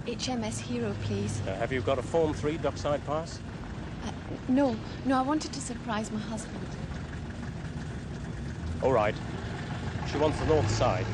HMS Hero, please. Have you got a Form 3 dockside pass? No, I wanted to surprise my husband. All right. She wants the north side.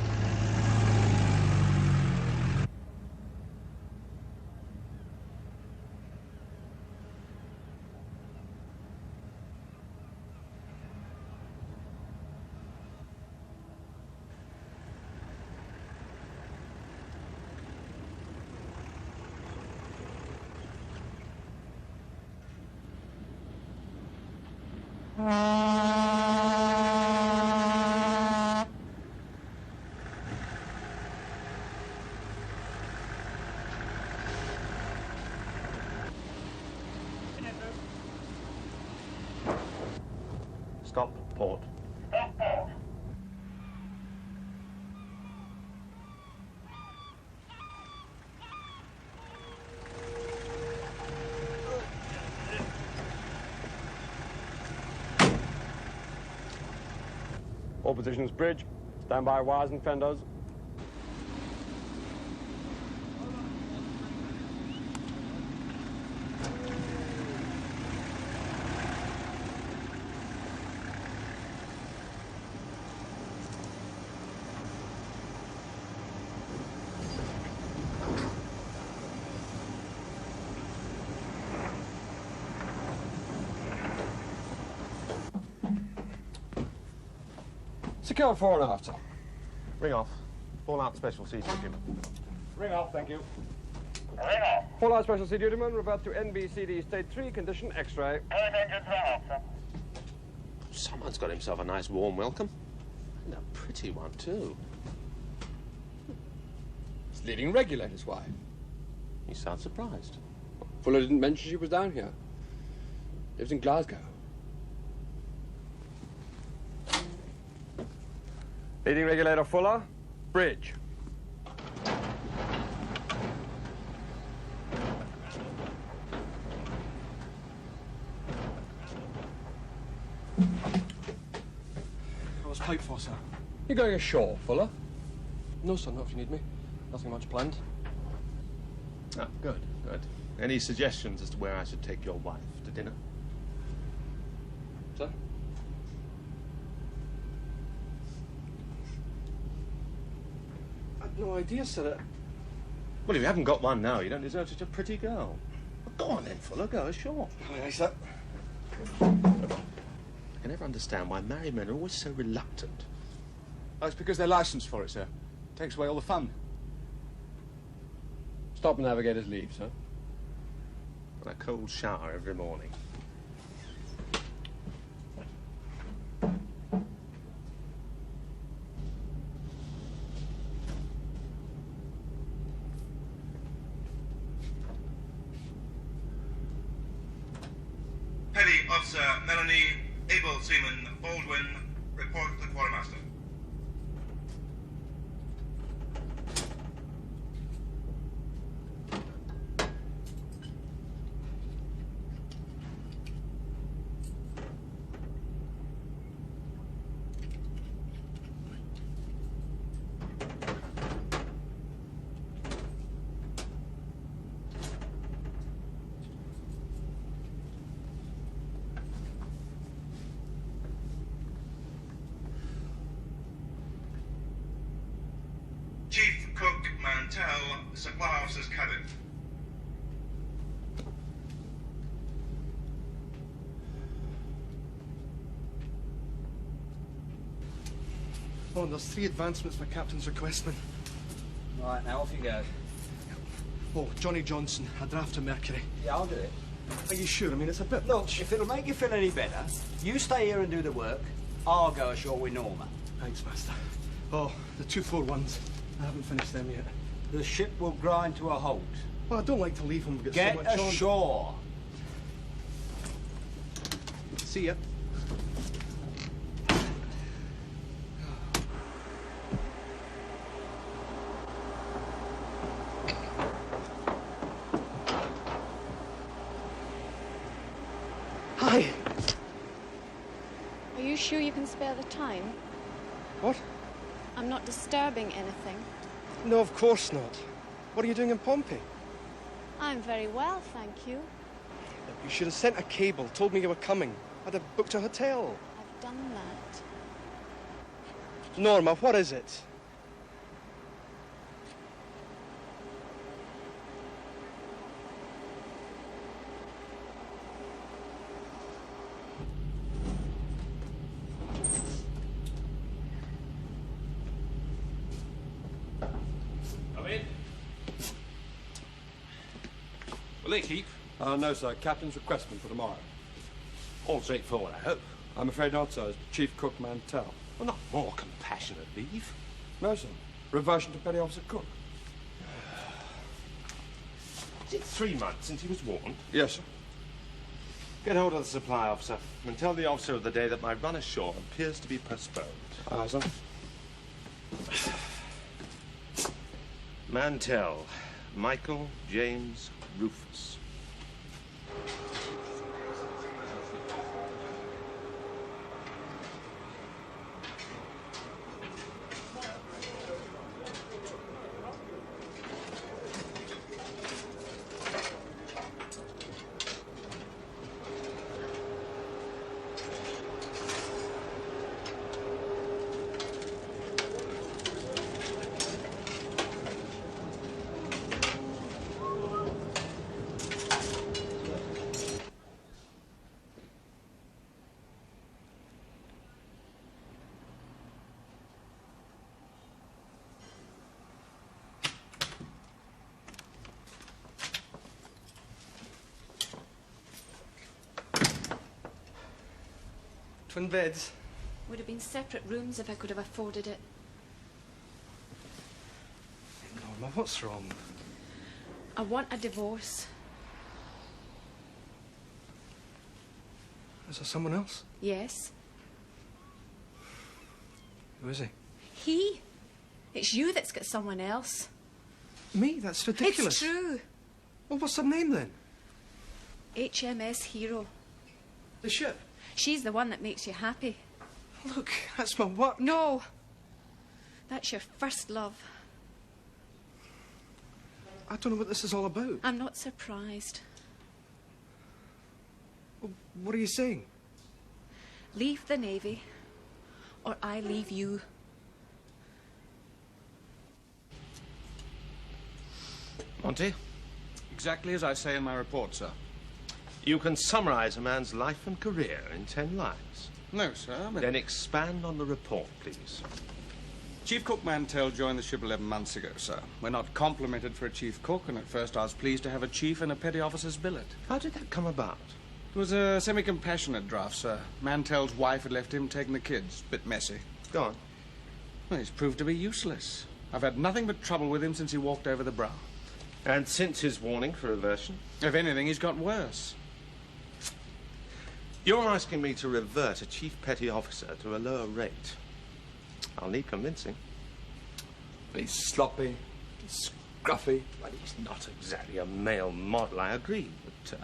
Stop port. Stop port. All positions bridge. Stand by wires and fenders. Secure fore and aft, sir. Ring off. Fall out special sea duty. Ring off, thank you. Ring off. Fall out special sea duty man, revert to NBCD state 3, condition X-ray. Both engines run off, sir. Someone's got himself a nice warm welcome. And a pretty one, too. It's leading regulator's wife. You sound surprised. Fuller didn't mention she was down here. Lives in Glasgow. Leading regulator Fuller, bridge. What's pipe for, sir? You're going ashore, Fuller? No, sir, not if you need me. Nothing much planned. Ah, good. Any suggestions as to where I should take your wife to dinner? Sir? I've no idea, sir. Well, if you haven't got one now, you don't deserve such a pretty girl. Well, go on then, Fuller, go ashore. Aye, sir. I can never understand why married men are always so reluctant. That's because they're licensed for it, sir. Takes away all the fun. Stop navigator's leave, sir. And a cold shower every morning. Petty Officer Melanie Able Seaman Baldwin, report to the quartermaster. Chief Cook Mantell, Supply Officer's cabin. Oh, and there's 3 advancements for Captain's requestman. Right, now off you go. Oh, Johnny Johnson, a draft of Mercury. Yeah, I'll do it. Are you sure? I mean, it's a bit... Look, if it'll make you feel any better, you stay here and do the work. I'll go ashore with Norma. Thanks, Master. Oh, the 241s. I haven't finished them yet. The ship will grind to a halt. Well, I don't like to leave them. We've got Get so much on. ashore. See ya. Hi. Are you sure you can spare the time? What? I'm not disturbing anything. No, of course not. What are you doing in Pompey? I'm very well, thank you. You should have sent a cable, told me you were coming. I'd have booked a hotel. I've done that. Norma, what is it? Come in. Will they keep? No, sir. Captain's requestment for tomorrow. All straightforward, I hope. I'm afraid not, sir. It's Chief Cook Mantell. Well, not more compassionate leave. No, sir. Reversion to Petty Officer Cook. Is it 3 months since he was warned? Yes, sir. Get hold of the supply officer and tell the officer of the day that my run ashore appears to be postponed. Sir. Mantell, Michael James Rufus. Twin beds. Would have been separate rooms if I could have afforded it. Norma, what's wrong? I want a divorce. Is there someone else? Yes. Who is he? He? It's you that's got someone else. Me? That's ridiculous. It's true. Well, what's her name then? HMS Hero. The ship? She's the one that makes you happy. Look, that's my work. No. That's your first love. I don't know what this is all about. I'm not surprised. Well, what are you saying? Leave the Navy, or I leave you. Monty, Exactly as I say in my report, sir. you can summarize a man's life and career in 10 lines. No, sir. Then expand on the report, please. Chief Cook Mantell joined the ship 11 months ago, sir. We're not complimented for a chief cook, and at first I was pleased to have a chief in a petty officer's billet. How did that come about? It was a semi-compassionate draft, sir. Mantell's wife had left him taking the kids. Bit messy. Go on. Well, he's proved to be useless. I've had nothing but trouble with him since he walked over the brow. And since his warning for reversion? If anything, he's got worse. You're asking me to revert a chief petty officer to a lower rate. I'll need convincing. He's sloppy, scruffy. Well, he's not exactly a male model, I agree, but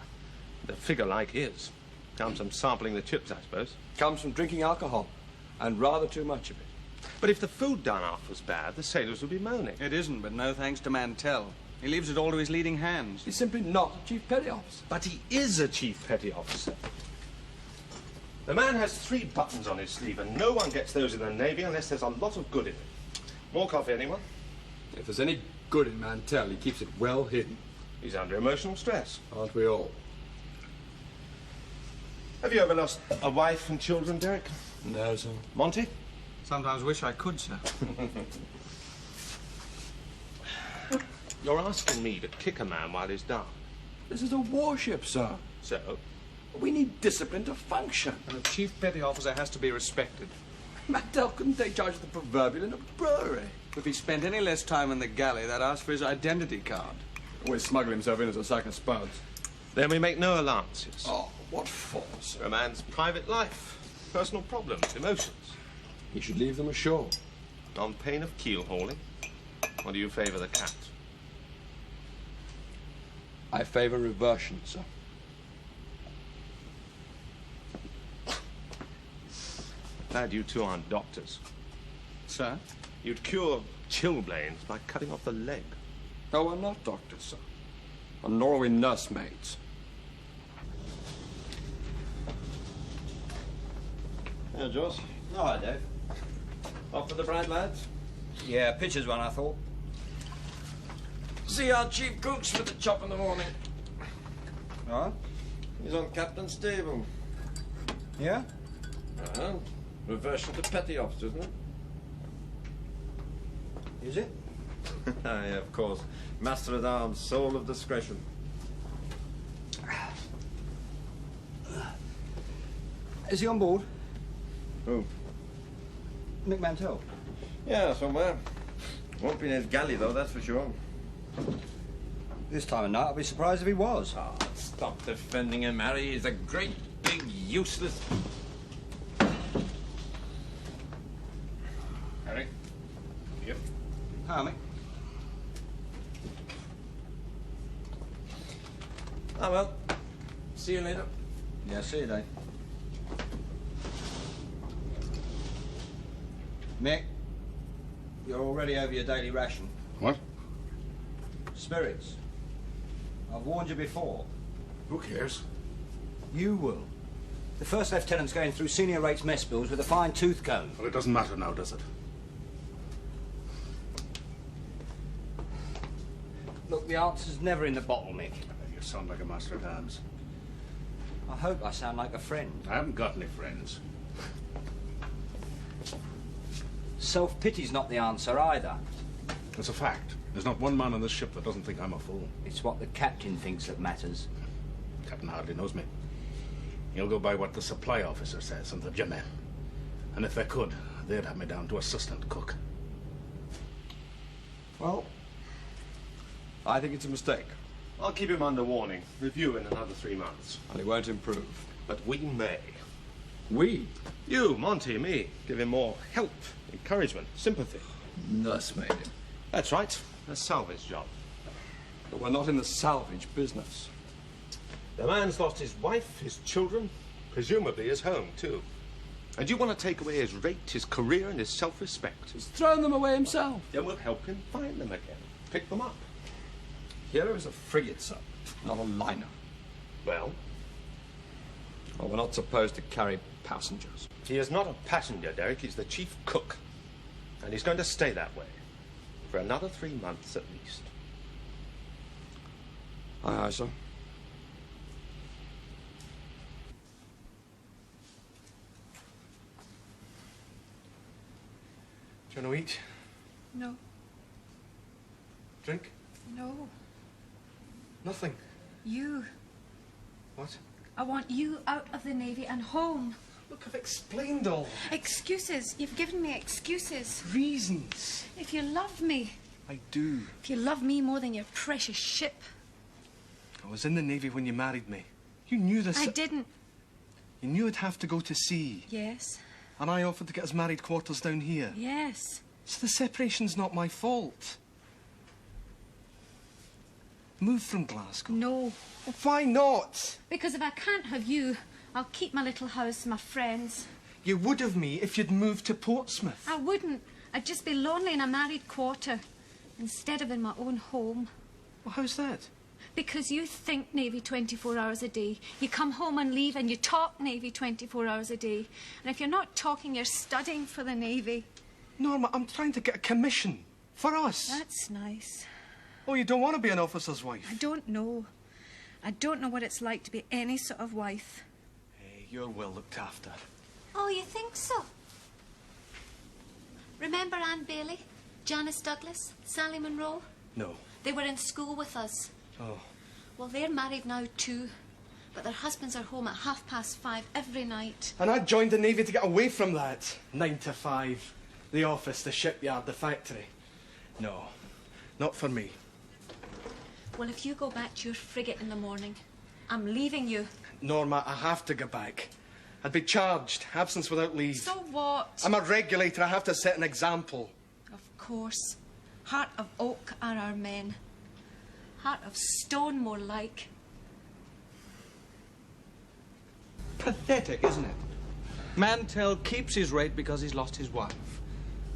the figure like his comes from sampling the chips, I suppose. Comes from drinking alcohol, and rather too much of it. But if the food done off was bad, the sailors would be moaning. It isn't, but no thanks to Mantell. He leaves it all to his leading hands. He's simply not a chief petty officer. But he is a chief petty officer. The man has 3 buttons on his sleeve, and no one gets those in the Navy unless there's a lot of good in it. More coffee, anyone? If there's any good in Mantell, he keeps it well hidden. He's under emotional stress. Aren't we all? Have you ever lost a wife and children, Derek? No, sir. Monty? Sometimes wish I could, sir. You're asking me to kick a man while he's down. This is a warship, sir. So? We need discipline to function. And a chief petty officer has to be respected. Mantell couldn't take charge of the proverbial in a brewery. If he spent any less time in the galley, they'd ask for his identity card. Always smuggle himself in as a sack of spuds. Then we make no allowances. Oh, what for, sir? For a man's private life, personal problems, emotions. He should leave them ashore. On pain of keel hauling? Or do you favour the cat? I favour reversion, sir. Glad you two aren't doctors. Sir? You'd cure chilblains by cutting off the leg. No, I'm not doctor, sir. and nor are we nursemaids. Yeah, Joss. Oh, hi, Dave. Off for the Brad lads? Yeah, pitcher's one, I thought. See our chief cook's with the chop in the morning. Oh? He's on captain's table. Yeah? Reversion to petty officer, isn't it? Is it? Yeah, of course. Master at arms, soul of discretion. Is he on board? Who? Mick Mantell. Yeah, somewhere. Won't be in his galley, though, that's for sure. This time of night, I'd be surprised if he was. Ah, stop defending him, Harry. He's a great, big, useless... Harry? Yep. Hi, Mick. Ah, well. See you later. Yeah, see you, Dave. Mick, you're already over your daily ration. What? Spirits. I've warned you before. Who cares? You will. The first lieutenant's going through senior rates mess bills with a fine tooth comb. Well, it doesn't matter now, does it? Look, the answer's never in the bottle, Mick. You sound like a master at arms. I hope I sound like a friend. I haven't got any friends. Self-pity's not the answer either. It's a fact. There's not one man on this ship that doesn't think I'm a fool. It's what the captain thinks that matters. Captain hardly knows me. He'll go by what the supply officer says and the German. And if they could, they'd have me down to assistant cook. Well, I think it's a mistake. I'll keep him under warning. Review in another 3 months. And he won't improve. But we may. We? You, Monty, me. Give him more help, encouragement, sympathy. Nursemaid. That's right. A salvage job. But we're not in the salvage business. The man's lost his wife, his children, presumably his home, too. And you want to take away his rate, his career, and his self-respect. He's thrown them away himself. Then we'll help him find them again. Pick them up. Here is a frigate, sir, not a liner. Well? Well, we're not supposed to carry passengers. He is not a passenger, Derek. He's the chief cook. And he's going to stay that way. For another 3 months at least. Aye, aye, sir. Do you want to eat? No. Drink? No. Nothing. You. What? I want you out of the Navy and home. Look, I've explained all. Excuses. You've given me excuses. Reasons. If you love me. I do. If you love me more than your precious ship. I was in the Navy when you married me. You knew this. I didn't. You knew I'd have to go to sea. Yes. And I offered to get us married quarters down here. Yes. So the separation's not my fault. Move from Glasgow. No. Well, why not? Because if I can't have you, I'll keep my little house, my friends. You would have me if you'd moved to Portsmouth. I wouldn't. I'd just be lonely in a married quarter instead of in my own home. Well, how's that? Because you think Navy 24 hours a day. You come home and leave and you talk Navy 24 hours a day. And if you're not talking, you're studying for the Navy. Norma, I'm trying to get a commission. For us. That's nice. Oh, you don't want to be an officer's wife? I don't know. I don't know what it's like to be any sort of wife. Hey, you're well looked after. Oh, you think so? Remember Anne Bailey, Janice Douglas, Sally Munro? No. They were in school with us. Oh. Well, they're married now too. But their husbands are home at 5:30 every night. And I joined the Navy to get away from that. 9 to 5. The office, the shipyard, the factory. No, not for me. Well, if you go back to your frigate in the morning, I'm leaving you. Norma, I have to go back. I'd be charged, absence without leave. So what? I'm a regulator, I have to set an example. Of course. Heart of oak are our men. Heart of stone, more like. Pathetic, isn't it? Mantell keeps his rate because he's lost his wife.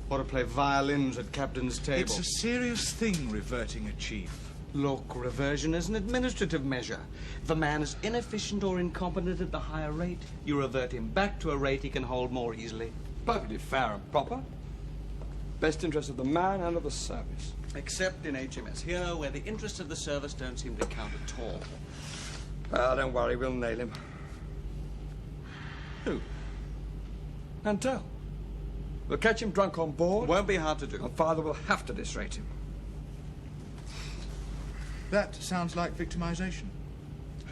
Or to play violins at captain's table. It's a serious thing, reverting a chief. Look, reversion is an administrative measure. If a man is inefficient or incompetent at the higher rate, you revert him back to a rate he can hold more easily. Perfectly fair and proper. Best interest of the man and of the service. Except in HMS Hero, where the interests of the service don't seem to count at all. Well, don't worry, we'll nail him. Who? Mantell. We'll catch him drunk on board. Won't be hard to do. And Father will have to disrate him. That sounds like victimization.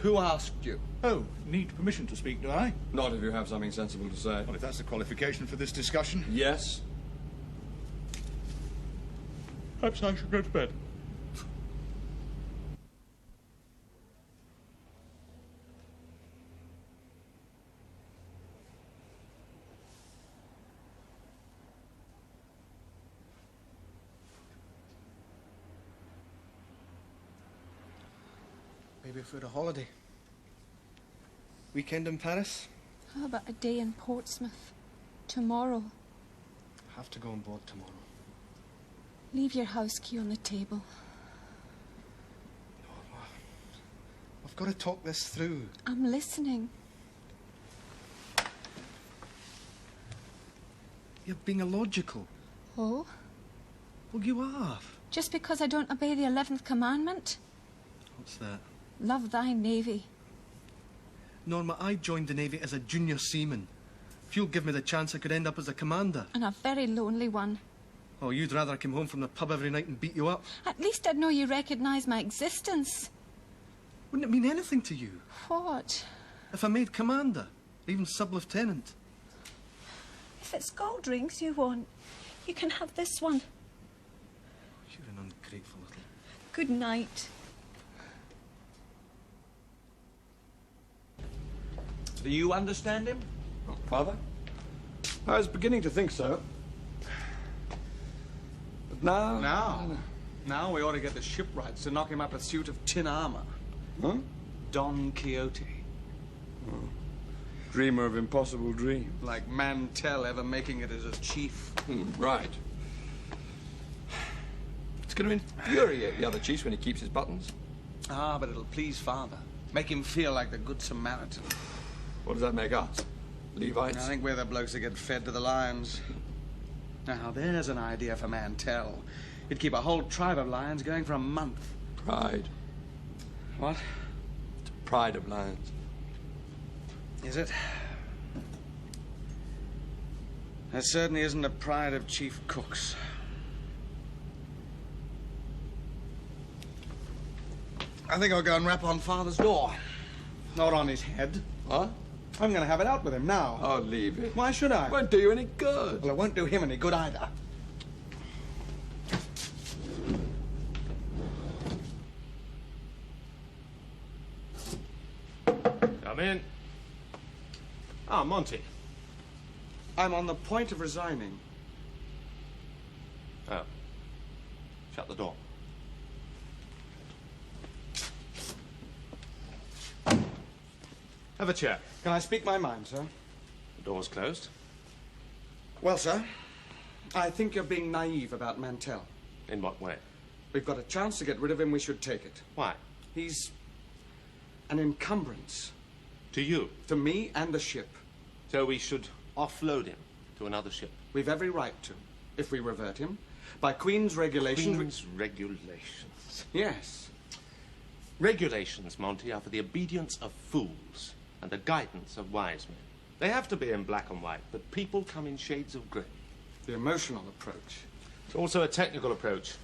Who asked you? Oh, need permission to speak, do I? Not if you have something sensible to say. Well, if that's the qualification for this discussion. Yes. Perhaps I should go to bed. Maybe for a holiday. Weekend in Paris? How about a day in Portsmouth? Tomorrow. Have to go on board tomorrow. Leave your house key on the table. Norma, I've got to talk this through. I'm listening. You're being illogical. Oh? Well, you are. Just because I don't obey the 11th commandment? What's that? Love thy navy. Norma, I joined the Navy as a junior seaman. If you'll give me the chance, I could end up as a commander. And a very lonely one. Oh, you'd rather I came home from the pub every night and beat you up? At least I'd know you recognise my existence. Wouldn't it mean anything to you? What? If I made commander, or even sub-lieutenant? If it's gold rings you want, you can have this one. You're an ungrateful little... Good night. Do you understand him? Oh, Father? I was beginning to think so. But now... Now we ought to get the shipwrights to knock him up a suit of tin armour. Huh? Don Quixote. Oh. Dreamer of impossible dreams. Like Mantell ever making it as a chief. Right. It's going to infuriate the other chiefs when he keeps his buttons. Ah, but it'll please Father. Make him feel like the Good Samaritan. What does that make us? Levites? I think we're the blokes that get fed to the lions. Now, there's an idea for Mantell. He'd keep a whole tribe of lions going for a month. Pride. What? It's a pride of lions. Is it? That certainly isn't the pride of chief cooks. I think I'll go and rap on Father's door. Not on his head. What? I'm going to have it out with him now. Oh, leave it. Why should I? It won't do you any good. Well, it won't do him any good either. Come in. Ah, Monty. I'm on the point of resigning. Oh. Shut the door. Have a chair. Can I speak my mind, sir? The door's closed. Well, sir, I think you're being naive about Mantell. In what way? We've got a chance to get rid of him, we should take it. Why? He's an encumbrance. To you? To me and the ship. So we should offload him to another ship? We've every right to, if we revert him. By Queen's regulations... Queen's regulations? Yes. Regulations, Monty, are for the obedience of fools and the guidance of wise men. They have to be in black and white, but people come in shades of grey. The emotional approach. It's also a technical approach.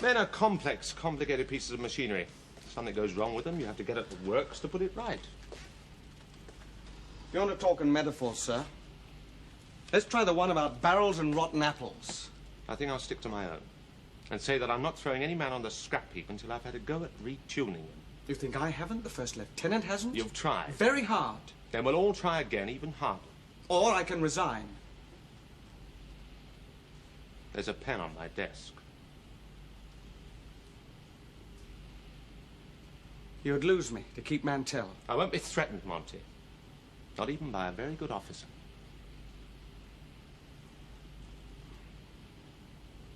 Men are complex, complicated pieces of machinery. If something goes wrong with them, you have to get at the works to put it right. You want to talk in metaphors, sir? Let's try the one about barrels and rotten apples. I think I'll stick to my own and say that I'm not throwing any man on the scrap heap until I've had a go at retuning him. You think I haven't? The first lieutenant hasn't? You've tried. Very hard. Then we'll all try again, even harder. Or I can resign. There's a pen on my desk. You'd lose me to keep Mantell. I won't be threatened, Monty. Not even by a very good officer.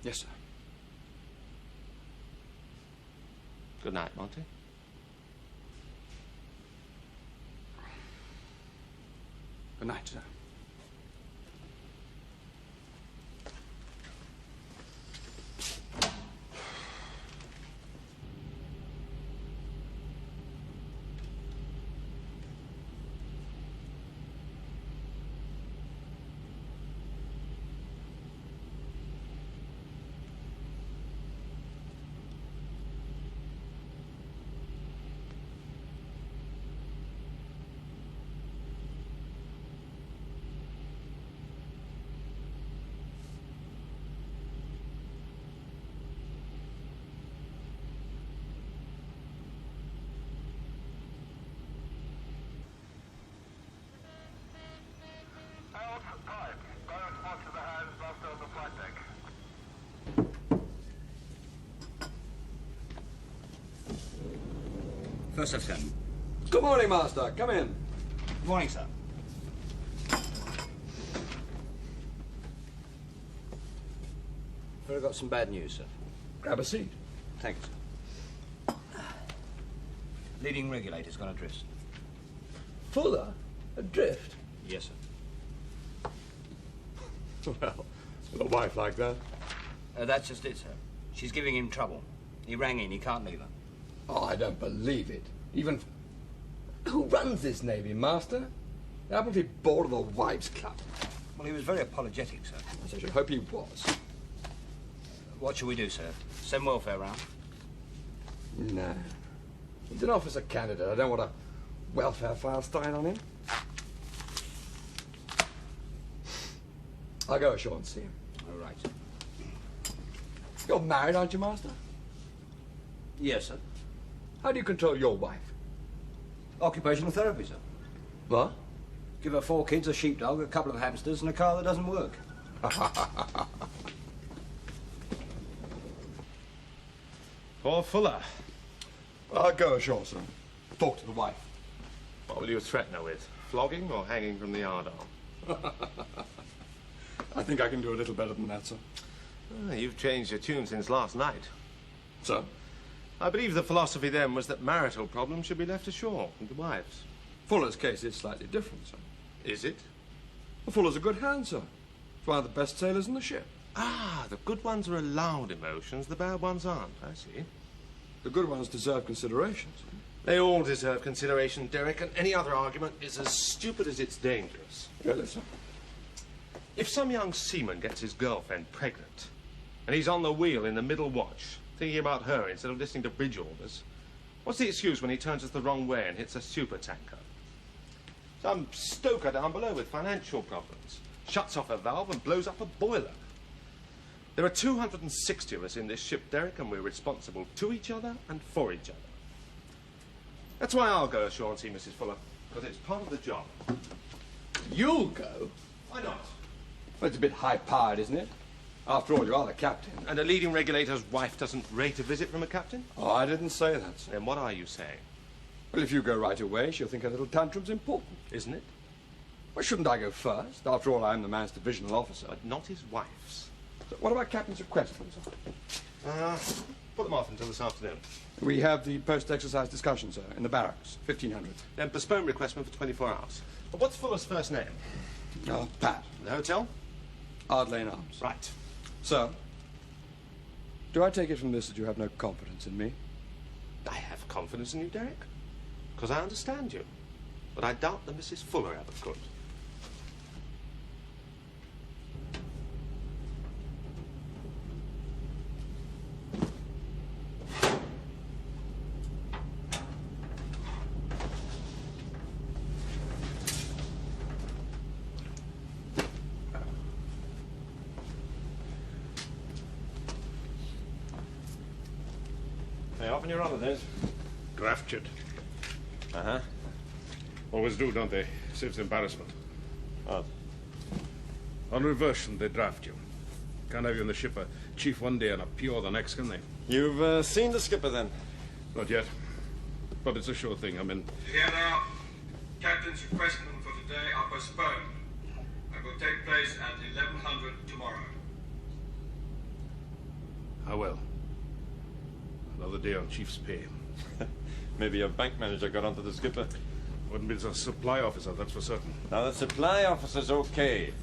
Yes, sir. Good night, Monty. Good night, sir. First Lieutenant. Good morning, Master. Come in. Good morning, sir. I've got some bad news, sir. Grab a seat. Thank you, sir. Leading regulator's gone adrift. Fuller? Adrift? Yes, sir. Well, with a wife like that. That's just it, sir. She's giving him trouble. He rang in, he can't leave her. Oh, I don't believe it. Even... Who runs this Navy, Master? They happen to be bored of the Wives' Club. Well, he was very apologetic, sir. I should hope he was. What shall we do, sir? Send welfare round? No. He's an officer candidate. I don't want a welfare file starting on him. I'll go ashore and see him. All right. You're married, aren't you, Master? Yes, sir. How do you control your wife? Occupational therapy, sir. What? Give her 4 kids, a sheepdog, a couple of hamsters, and a car that doesn't work. Poor Fuller. I'll go ashore, sir. Talk to the wife. What will you threaten her with? Flogging or hanging from the yardarm? I think I can do a little better than that, sir. Oh, you've changed your tune since last night. So? I believe the philosophy then was that marital problems should be left ashore with the wives. Fuller's case is slightly different, sir. Is it? Well, Fuller's a good hand, sir. He's one of the best sailors in the ship. Ah, the good ones are allowed emotions, the bad ones aren't. I see. The good ones deserve consideration, sir. They all deserve consideration, Derek, and any other argument is as stupid as it's dangerous. Really, sir? If some young seaman gets his girlfriend pregnant, and he's on the wheel in the middle watch, thinking about her instead of listening to bridge orders, what's the excuse when he turns us the wrong way and hits a supertanker? Some stoker down below with financial problems shuts off a valve and blows up a boiler. There are 260 of us in this ship, Derek, and we're responsible to each other and for each other. That's why I'll go ashore and see Mrs. Fuller, because it's part of the job. You'll go? Why not? Well, it's a bit high-powered, isn't it? After all, you are the captain. And a leading regulator's wife doesn't rate a visit from a captain? Oh, I didn't say that, sir. Then what are you saying? Well, if you go right away, she'll think her little tantrum's important. Isn't it? Well, shouldn't I go first? After all, I'm the man's divisional officer. But not his wife's. So what about Captain's request, sir? Put them off until this afternoon. We have the post-exercise discussion, sir, in the barracks, 1500. Then postpone requestment for 24 hours. But what's Fuller's first name? Pat. The hotel? Ard Lane Arms. Right. So, do I take it from this that you have no confidence in me? I have confidence in you, Derek, because I understand you. But I doubt that Mrs. Fuller ever could. Hey, off on your other then. Drafted. Uh-huh. Always do, don't they? Saves embarrassment. What? On reversion, they draft you. Can't have you in the ship a chief one day and a PO the next, can they? You've seen the skipper then? Not yet. But it's a sure thing. I mean, Here now, Captain's requestment for today are postponed and will take place at 1100 tomorrow. how well? Another day on Chief's pay. Maybe a bank manager got onto the skipper. Wouldn't be the supply officer, that's for certain. Now, the supply officer's okay.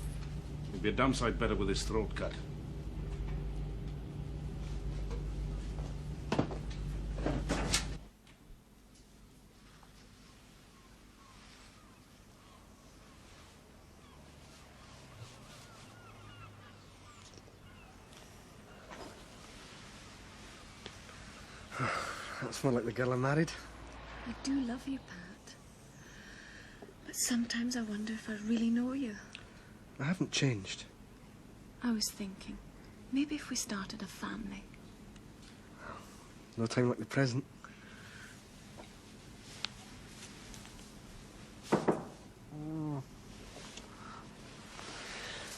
He'd be a damn sight better with his throat cut. That's more like the girl I married. I do love you, Pat. But sometimes I wonder if I really know you. I haven't changed. I was thinking, maybe if we started a family. No time like the present. Oh,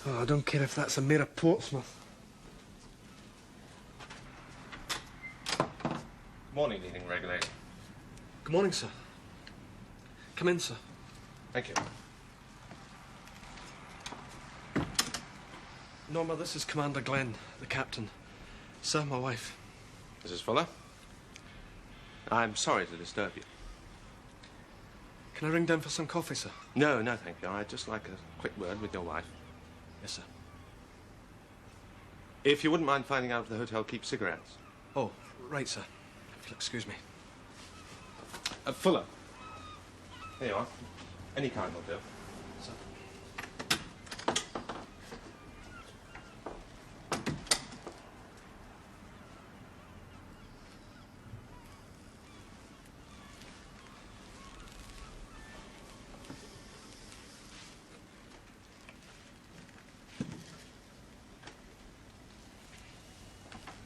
I don't care if that's a mayor of Portsmouth. Morning, leading regulator. Good morning, sir. Come in, sir. Thank you. Norma, this is Commander Glenn, the captain. Sir, my wife. Mrs. Fuller? I'm sorry to disturb you. Can I ring down for some coffee, sir? No, no, thank you. I'd just like a quick word with your wife. Yes, sir. If you wouldn't mind finding out if the hotel keeps cigarettes. Oh, right, sir. If you'll excuse me. Fuller. Here you are. Any kind will do. Sir.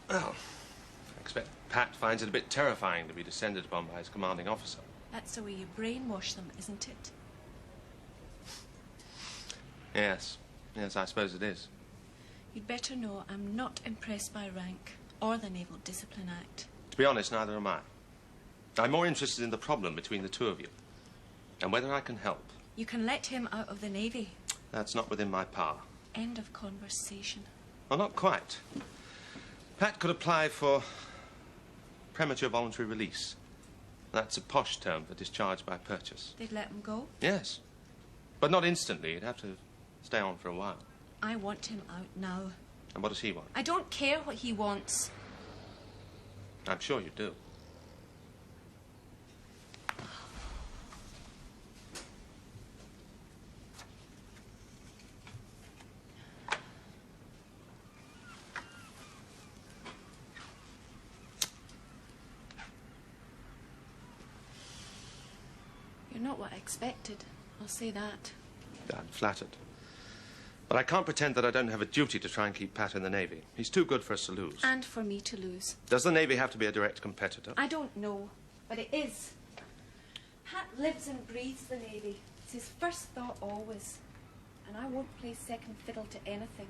Well, I expect Pat finds it a bit terrifying to be descended upon by his commanding officer. That's the way you brainwash them, isn't it? Yes. Yes, I suppose it is. You'd better know I'm not impressed by rank or the Naval Discipline Act. To be honest, neither am I. I'm more interested in the problem between the two of you and whether I can help. You can let him out of the Navy. That's not within my power. End of conversation. Well, not quite. Pat could apply for premature voluntary release. That's a posh term for discharge by purchase. They'd let him go? Yes. But not instantly. He'd have to stay on for a while. I want him out now. And what does he want? I don't care what he wants. I'm sure you do. You're not what I expected. I'll say that. I'm flattered. But I can't pretend that I don't have a duty to try and keep Pat in the Navy. He's too good for us to lose. And for me to lose. Does the Navy have to be a direct competitor? I don't know, but it is. Pat lives and breathes the Navy. It's his first thought always. And I won't play second fiddle to anything.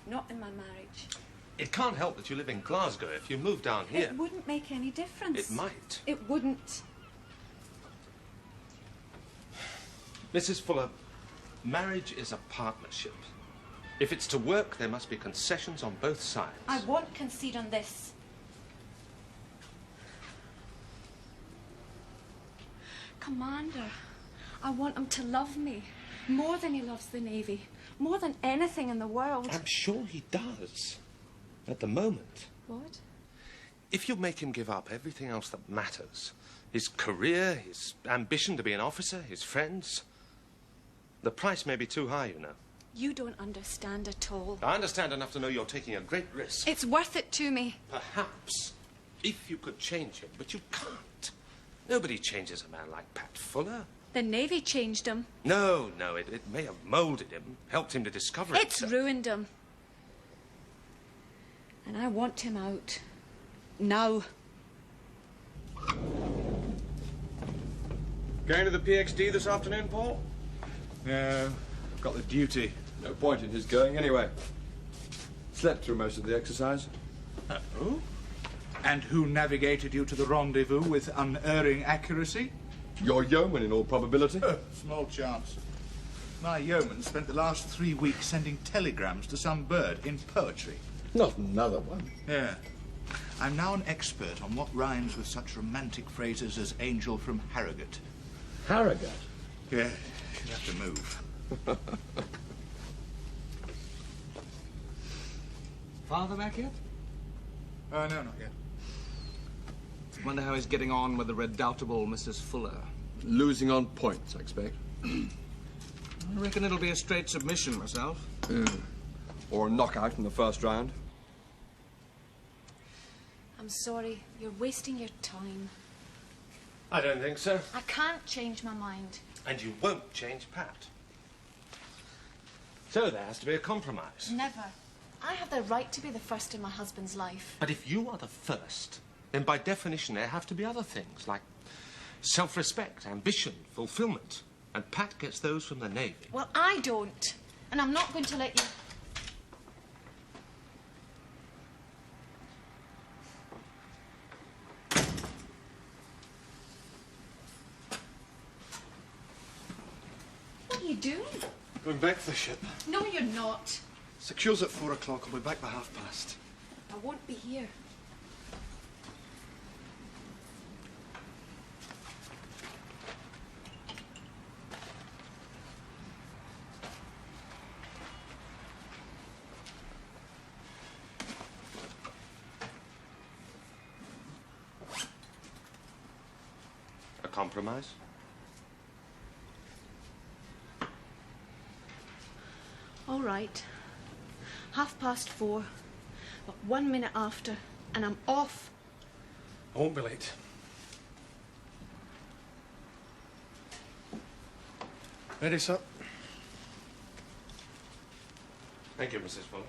Not in my marriage. It can't help that you live in Glasgow. If you move down here... It wouldn't make any difference. It might. It wouldn't. Mrs. Fuller, marriage is a partnership. If it's to work, there must be concessions on both sides. I won't concede on this. Commander, I want him to love me more than he loves the Navy, more than anything in the world. I'm sure he does. At the moment. What? If you make him give up everything else that matters, his career, his ambition to be an officer, his friends, the price may be too high, you know. You don't understand at all. I understand enough to know you're taking a great risk. It's worth it to me. Perhaps, if you could change him, but you can't. Nobody changes a man like Pat Fuller. The Navy changed him. No, it may have moulded him, helped him to discover it. It's ruined him. And I want him out. Now. Going to the PXD this afternoon, Paul? No, got the duty. No point in his going anyway. Slept through most of the exercise. Oh? And who navigated you to the rendezvous with unerring accuracy? Your yeoman, in all probability. Small chance. My yeoman spent the last 3 weeks sending telegrams to some bird in poetry. Not another one. Yeah. I'm now an expert on what rhymes with such romantic phrases as angel from Harrogate. Harrogate? Yeah, you'll have to move. Father back yet? No, not yet. Wonder how he's getting on with the redoubtable Mrs. Fuller. Losing on points, I expect. I reckon it'll be a straight submission myself. Or a knockout in the first round. I'm sorry, you're wasting your time. I don't think so. I can't change my mind. And you won't change Pat. So there has to be a compromise. Never. I have the right to be the first in my husband's life. But if you are the first, then by definition there have to be other things, like self-respect, ambition, fulfillment. And Pat gets those from the Navy. Well, I don't. And I'm not going to let you... What are you doing? Going back to the ship. No, you're not. Secures at 4 o'clock. I'll be back by past. I won't be here. A compromise? All right. 4:30. But 1 minute after, and I'm off. I won't be late. Ready, sir? Thank you, Mrs. Fuller.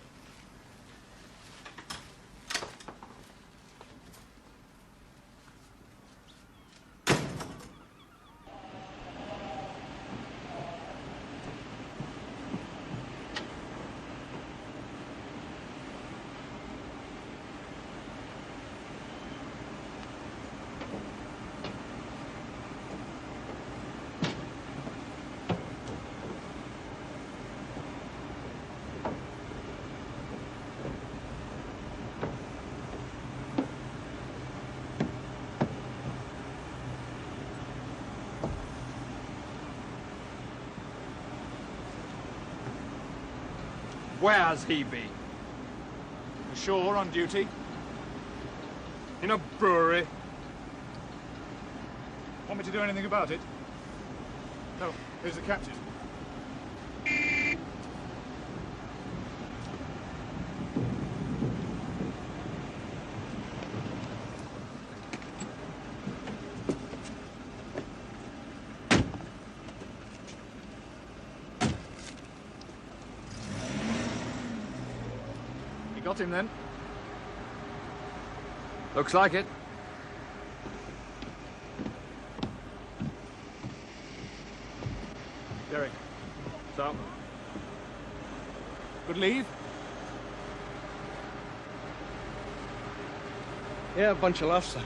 Where's he be? Ashore on duty. In a brewery. Want me to do anything about it? No, here's the captain. Got him then? Looks like it. Derek. So? Good leave? Yeah, a bunch of laughs, sir.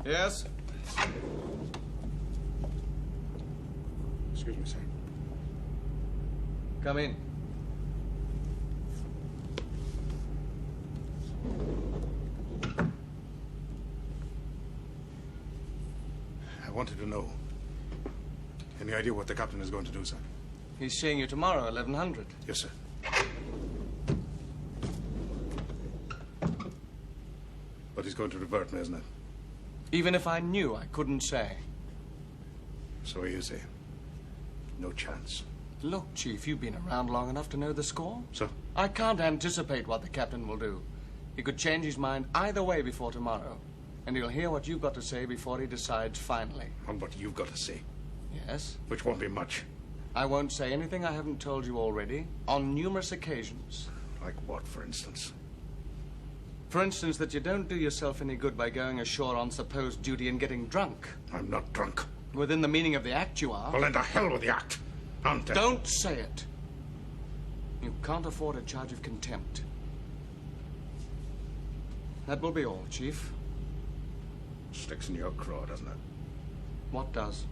Yes? Excuse me, sir. Come in. I wanted to know. Any idea what the captain is going to do, sir? He's seeing you tomorrow, 1100. Yes, sir. But he's going to revert me, isn't it? Even if I knew, I couldn't say. So you say. No chance. Look, Chief, you've been around long enough to know the score. So? I can't anticipate what the captain will do. He could change his mind either way before tomorrow. And he'll hear what you've got to say before he decides finally. On what you've got to say. Yes? Which won't be much. I won't say anything I haven't told you already, on numerous occasions. Like what, for instance? For instance, that you don't do yourself any good by going ashore on supposed duty and getting drunk. I'm not drunk. Within the meaning of the act, you are. Well, then to hell with the act. Mantell. Don't say it. You can't afford a charge of contempt. That will be all, Chief. Sticks in your craw, doesn't it? What does?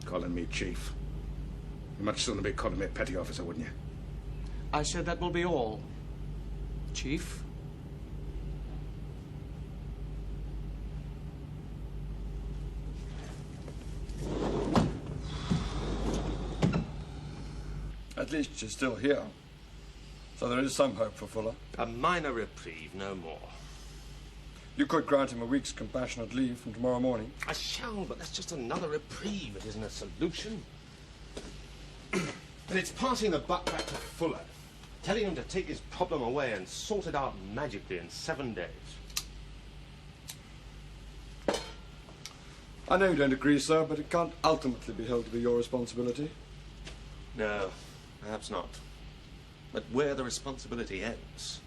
Calling me chief. You'd much sooner be calling me petty officer, wouldn't you? I said that will be all. Chief? At least you're still here. So there is some hope for Fuller. A minor reprieve, no more. You could grant him a week's compassionate leave from tomorrow morning. I shall, but that's just another reprieve. It isn't a solution. And it's passing the buck back to Fuller, telling him to take his problem away and sort it out magically in 7 days. I know you don't agree, sir, but it can't ultimately be held to be your responsibility. No, perhaps not. But where the responsibility ends.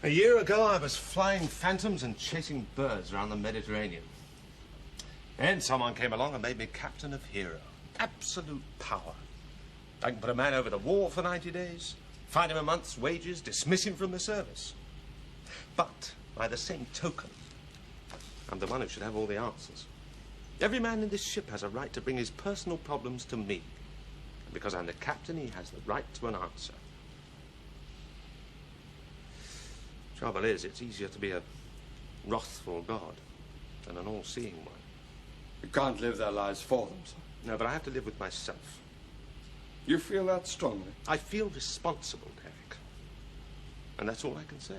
A year ago, I was flying phantoms and chasing birds around the Mediterranean. Then someone came along and made me captain of Hero. Absolute power. I can put a man over the wall for 90 days, find him a month's wages, dismiss him from the service. But, by the same token, I'm the one who should have all the answers. Every man in this ship has a right to bring his personal problems to me. And because I'm the captain, he has the right to an answer. Trouble is, it's easier to be a wrathful God than an all-seeing one. You can't live their lives for them, sir. No, but I have to live with myself. You feel that strongly? I feel responsible, Derek. And that's all I can say.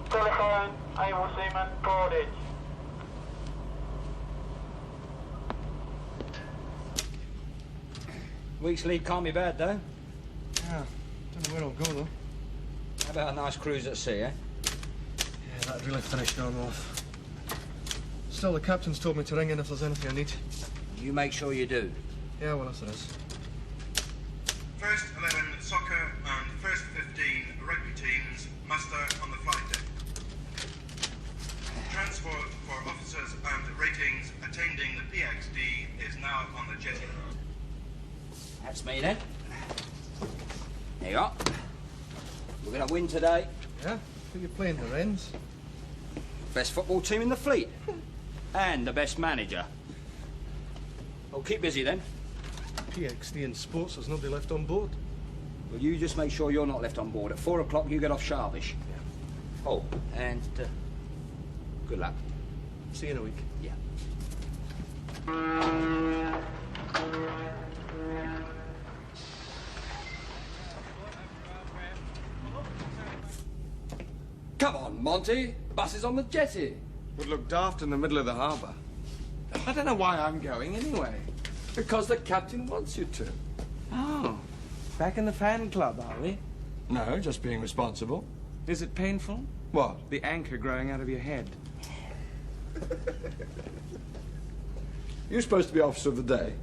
Telephone, able seaman, boardage. Week's leave can't be bad, though. Yeah, don't know where I'll go, though. How about a nice cruise at sea, eh? Yeah, that'd really finish going off. Still, the captain's told me to ring in if there's anything I need. You make sure you do. Yeah, well, yes, it is. First 11 soccer and first 15 rugby teams muster on the flight deck. Transport for officers and ratings attending the PXD is now on the jetty. That's me, then. There you are. We're going to win today. Yeah? Who you playing, the Wrens? Best football team in the fleet. And the best manager. Oh, keep busy, then. PXD in sports, there's nobody left on board. Well, you just make sure you're not left on board. At 4 o'clock, you get off sharpish. Yeah. Oh, and good luck. See you in a week. Yeah. Come on, Monty. Bus is on the jetty. Would look daft in the middle of the harbour. I don't know why I'm going anyway. Because the captain wants you to. Oh, back in the fan club, are we? No, just being responsible. Is it painful? What? The anchor growing out of your head. You're supposed to be officer of the day.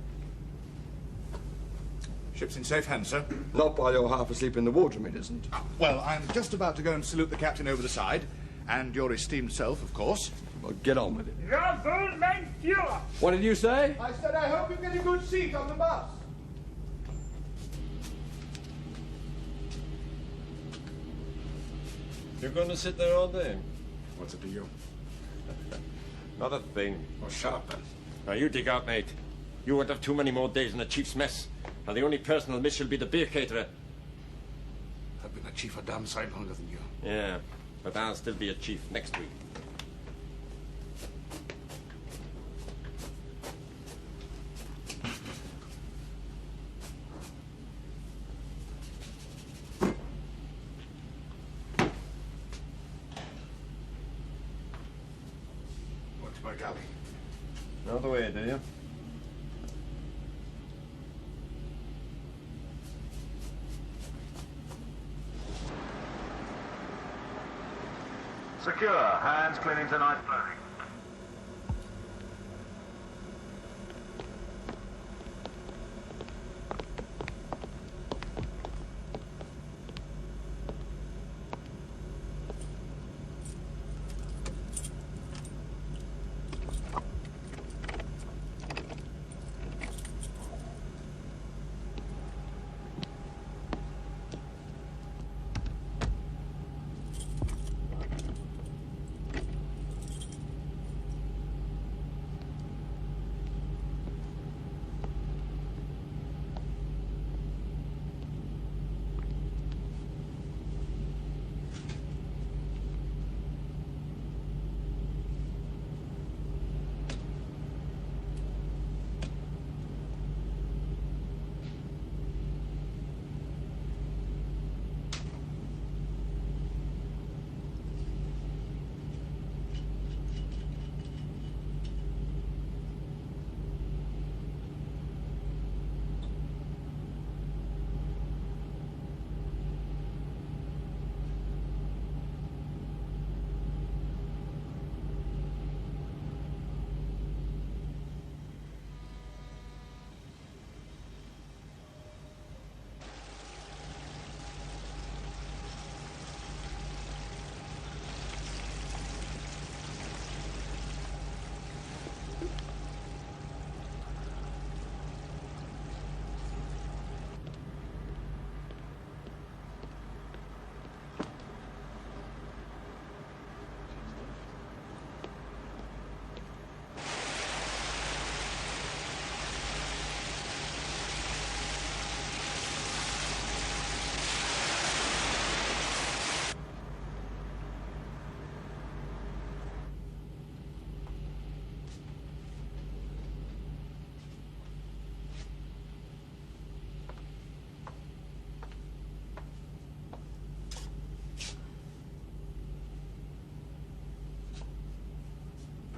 Ship's in safe hands, sir. Not while you're half asleep in the wardroom, it isn't. Well, I'm just about to go and salute the captain over the side. And your esteemed self, of course. Well, get on with it. Jawohl, mein Führer! What did you say? I said I hope you get a good seat on the bus. You're going to sit there all day? What's it to you? Not a thing. Oh, shut up, then. Now, you dig out, mate. You won't have too many more days in the chief's mess. And the only person I'll miss will be the beer caterer. I've been a chief a damn sight longer than you. Yeah, but I'll still be a chief next week. What's my galley? Know the way, do you? Secure. Hands cleaning tonight. Flaring.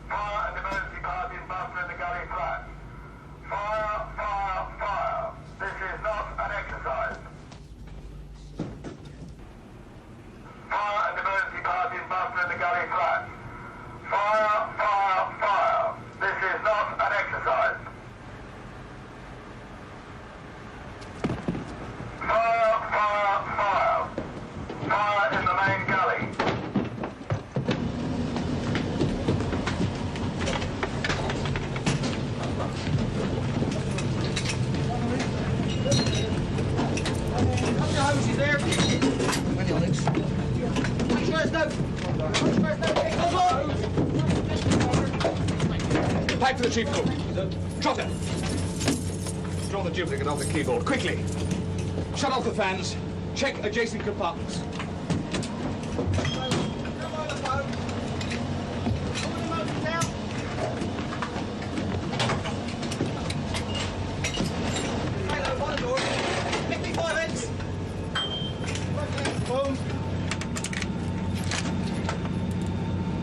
Fire and emergency party in buffer in the galley flat. Fire, fire, fire. This is not an exercise. Fire and emergency party in buffer in the galley flat. Fire, fire, fire. This is not an exercise. Fire, fire, fire. Fire in the main galley. She's there. When you're loose. Pipe to the chief cook. Trotter. Draw the duplicate off the keyboard, quickly. Shut off the fans. Check adjacent compartments.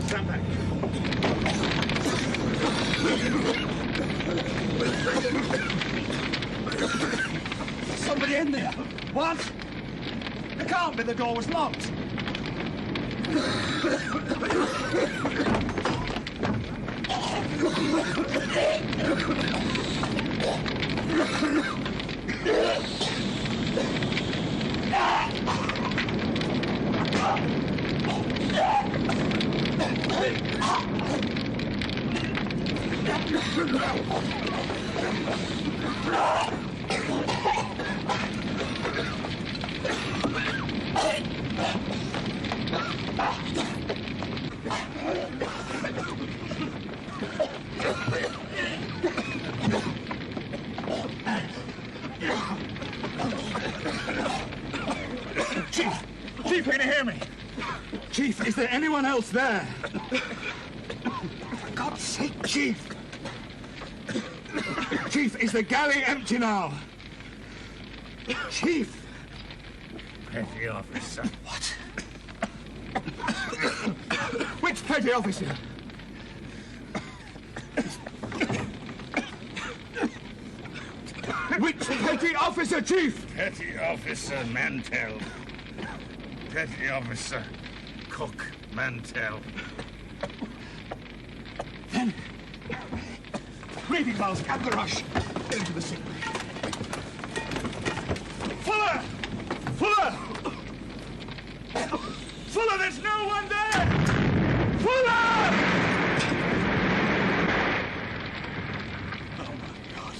Stand back. Somebody in there. What? It can't be, the door was locked. Chief, can you hear me? Chief, is there anyone else there? For God's sake, Chief! Chief, is the galley empty now? Chief! Petty officer. What? Which petty officer? Which petty officer, Chief? Petty officer Mantell. Petty officer Cook. Mantell. Then, raving valves, cab the rush. Get into the sick bay. Fuller! Fuller! Fuller, there's no one there! Fuller! Oh, my God.